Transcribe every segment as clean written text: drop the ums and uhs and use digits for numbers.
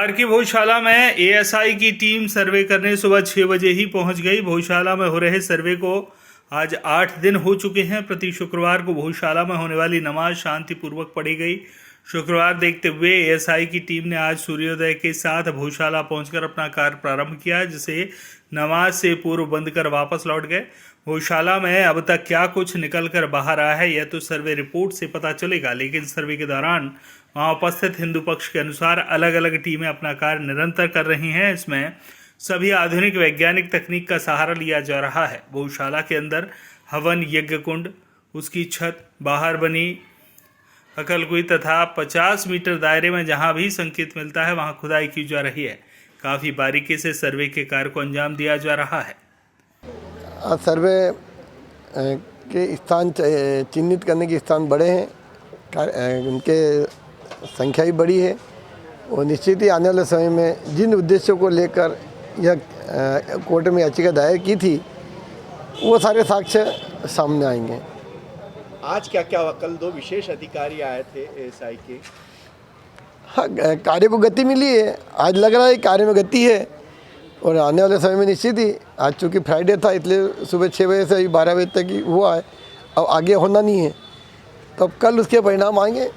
धार की भोजशाला में एएसआई की टीम सर्वे करने सुबह 6 बजे ही पहुंच गई। भोजशाला में हो रहे सर्वे को आज 8 दिन हो चुके हैं। प्रति शुक्रवार को भोजशाला में होने वाली नमाज शांतिपूर्वक पढ़ी गई। शुक्रवार देखते हुए एएसआई की टीम ने आज सूर्योदय के साथ भोजशाला पहुंचकर अपना कार्य प्रारंभ किया, जिसे नमाज से पूर्व बंद कर वापस लौट गए। भोजशाला में अब तक क्या कुछ निकल कर बाहर आया है यह तो सर्वे रिपोर्ट से पता चलेगा, लेकिन सर्वे के दौरान वहां उपस्थित हिंदू पक्ष के अनुसार अलग अलग टीमें अपना कार्य निरंतर कर रही हैं। इसमें सभी आधुनिक वैज्ञानिक तकनीक का सहारा लिया जा रहा है। गौशाला के अंदर हवन यज्ञ कुंड, उसकी छत, बाहर बनी अकलकुई तथा 50 मीटर दायरे में जहां भी संकेत मिलता है वहां खुदाई की जा रही है। काफ़ी बारीकी से सर्वे के कार्य को अंजाम दिया जा रहा है। सर्वे के स्थान चिन्हित करने के स्थान बड़े हैं, उनके संख्या भी बड़ी है और निश्चित ही आने वाले समय में जिन उद्देश्यों को लेकर यह कोर्ट में याचिका दायर की थी वो सारे साक्ष्य सामने आएंगे। आज क्या क्या हुआ? कल 2 विशेष अधिकारी आए थे एएसआई के। हाँ, कार्य को गति मिली है। आज लग रहा है कार्य में गति है और आने वाले समय में निश्चित ही, आज चूँकि फ्राइडे था इसलिए सुबह 6 बजे से 12 बजे तक ही हुआ है, अब आगे होना नहीं है, तब कल उसके परिणाम आएंगे।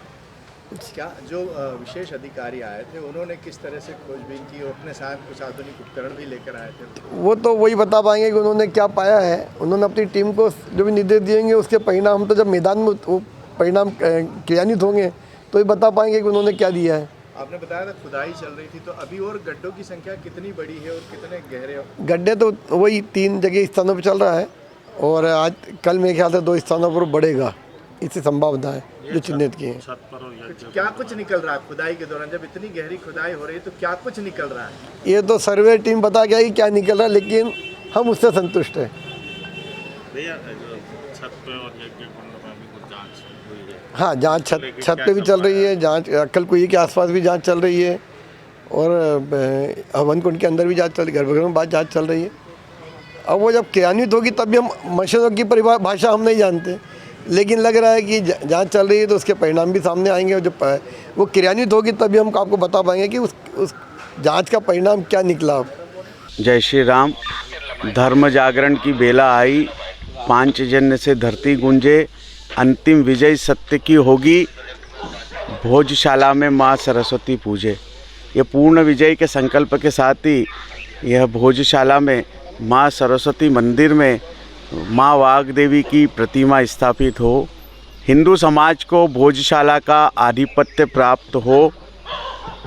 क्या जो विशेष अधिकारी आए थे उन्होंने किस तरह से खोजबीन की और अपने साथ कुछ आधुनिक उपकरण भी लेकर आए थे? वो तो वही बता पाएंगे कि उन्होंने क्या पाया है। उन्होंने अपनी टीम को जो भी निर्देश दिएंगे उसके परिणाम तो जब मैदान में वो परिणाम क्रियान्वित होंगे तो ही बता पाएंगे कि उन्होंने क्या दिया है। आपने बताया था खुदाई चल रही थी, तो अभी और गड्ढों की संख्या कितनी बड़ी है और कितने गहरे? गड्ढे तो वही 3 जगह स्थानों पर चल रहा है और आज कल मेरे ख्याल से 2 स्थानों पर बढ़ेगा, इससे संभावना है जो चिन्हित किए हैं। क्या कुछ निकल रहा है खुदाई के दौरान? जब इतनी गहरी खुदाई हो रही है तो क्या कुछ निकल रहा है? ये तो सर्वे टीम बता गया कि क्या निकल रहा है, लेकिन हम उससे संतुष्ट हैं। हाँ, जांच छत पे भी चल रही है, जांच अक्कलकुई के आसपास भी जांच चल रही है और हवन कुंड के अंदर भी जांच चल रही है, गर्भगृह में बात जांच चल रही है। अब वो जब क्रियान्वित होगी तब भी हम मशीनों की परिभाषा हम नहीं जानते, लेकिन लग रहा है कि जांच चल रही है तो उसके परिणाम भी सामने आएंगे और जब वो क्रियान्वित होगी तभी हम आपको बता पाएंगे कि उस जांच का परिणाम क्या निकला। जय श्री राम। धर्म जागरण की बेला आई, पांचजन्य से धरती गूंजे, अंतिम विजय सत्य की होगी, भोजशाला में माँ सरस्वती पूजे। ये पूर्ण विजय के संकल्प के साथ ही यह भोजशाला में माँ सरस्वती मंदिर में माँ वाग्देवी की प्रतिमा स्थापित हो, हिंदू समाज को भोजशाला का आधिपत्य प्राप्त हो।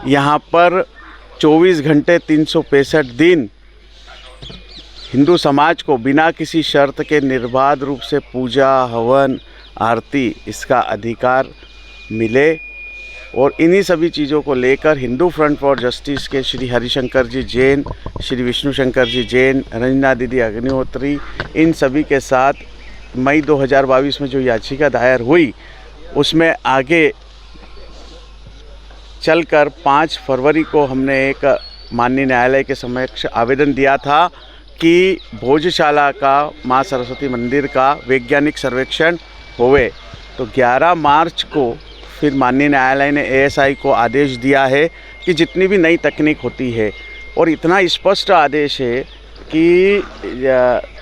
यहाँ पर 24 घंटे 365 दिन हिंदू समाज को बिना किसी शर्त के निर्बाध रूप से पूजा, हवन, आरती इसका अधिकार मिले। और इन्हीं सभी चीज़ों को लेकर हिंदू फ्रंट फॉर जस्टिस के श्री हरिशंकर जी जैन, श्री विष्णु शंकर जी जैन, रंजना दीदी अग्निहोत्री, इन सभी के साथ मई 2022 में जो याचिका दायर हुई उसमें आगे चलकर 5 फरवरी को हमने एक माननीय न्यायालय के समक्ष आवेदन दिया था कि भोजशाला का माँ सरस्वती मंदिर का वैज्ञानिक सर्वेक्षण होवे। तो 11 मार्च को फिर माननीय न्यायालय ने एएसआई को आदेश दिया है कि जितनी भी नई तकनीक होती है, और इतना स्पष्ट आदेश है कि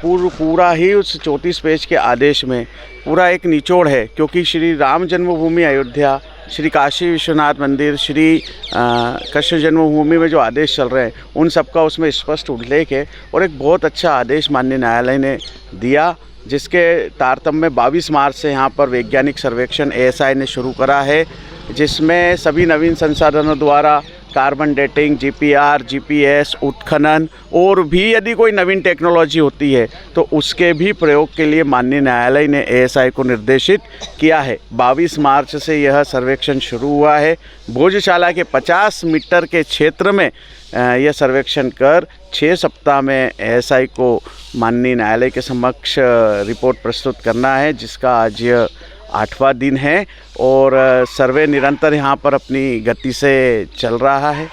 पूरा ही उस 34 पेज के आदेश में पूरा एक निचोड़ है, क्योंकि श्री राम जन्मभूमि अयोध्या, श्री काशी विश्वनाथ मंदिर, श्री कृष्ण जन्मभूमि में जो आदेश चल रहे हैं उन सब का उसमें स्पष्ट उल्लेख है। और एक बहुत अच्छा आदेश माननीय न्यायालय ने दिया, जिसके तारतम्य 22 मार्च से यहाँ पर वैज्ञानिक सर्वेक्षण एएसआई ने शुरू करा है, जिसमें सभी नवीन संसाधनों द्वारा कार्बन डेटिंग, जीपीआर, जीपीएस, उत्खनन और भी यदि कोई नवीन टेक्नोलॉजी होती है तो उसके भी प्रयोग के लिए माननीय न्यायालय ने एएसआई को निर्देशित किया है। 22 मार्च से यह सर्वेक्षण शुरू हुआ है। भोजशाला के 50 मीटर के क्षेत्र में यह सर्वेक्षण कर 6 सप्ताह में एएसआई को माननीय न्यायालय के समक्ष रिपोर्ट प्रस्तुत करना है, जिसका आज 8वां दिन है और सर्वे निरंतर यहाँ पर अपनी गति से चल रहा है।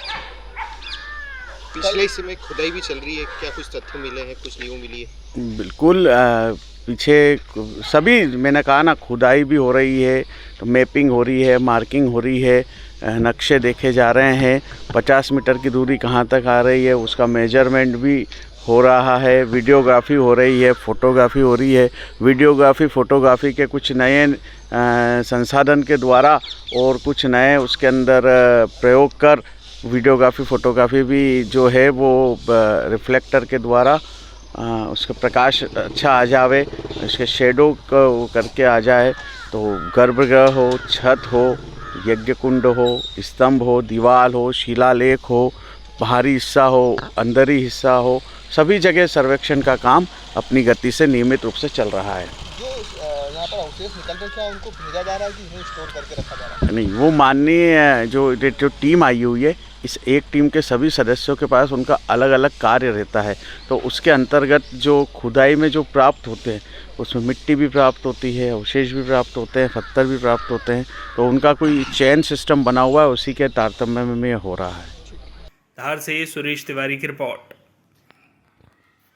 पिछले समय खुदाई भी चल रही है, क्या कुछ तथ्य मिले हैं, कुछ न्यू मिली है? बिल्कुल, पीछे सभी मैंने कहा ना, खुदाई भी हो रही है, तो मैपिंग हो रही है, मार्किंग हो रही है, नक्शे देखे जा रहे हैं, 50 मीटर की दूरी कहाँ तक आ रही है उसका मेजरमेंट भी हो रहा है, वीडियोग्राफी हो रही है, फ़ोटोग्राफी हो रही है। वीडियोग्राफी फ़ोटोग्राफी के कुछ नए संसाधन के द्वारा और कुछ नए उसके अंदर प्रयोग कर वीडियोग्राफी फ़ोटोग्राफी भी जो है वो रिफ्लेक्टर के द्वारा उसका प्रकाश अच्छा आ जावे, उसके शेडो को करके आ जाए, तो गर्भगृह हो, छत हो, यज्ञ कुंड हो, स्तंभ हो, दीवार हो, शिलालेख हो, बाहरी हिस्सा हो, अंदरी हिस्सा हो, सभी जगह सर्वेक्षण का काम अपनी गति से नियमित रूप से चल रहा है। जो यहाँ पर अवशेष निकल रहे हैं उनको भेजा जा रहा है कि इन्हें स्टोर करके रखा जा रहा है? नहीं, वो माननीय जो टीम आई हुई है, इस एक टीम के सभी सदस्यों के पास उनका अलग अलग कार्य रहता है, तो उसके अंतर्गत जो खुदाई में जो प्राप्त होते हैं उसमें मिट्टी भी प्राप्त होती है, अवशेष भी प्राप्त होते हैं, पत्थर भी प्राप्त होते हैं, तो उनका कोई चेन सिस्टम बना हुआ है, उसी के तारतम्य में हो रहा है। धार से सुरेश तिवारी की रिपोर्ट।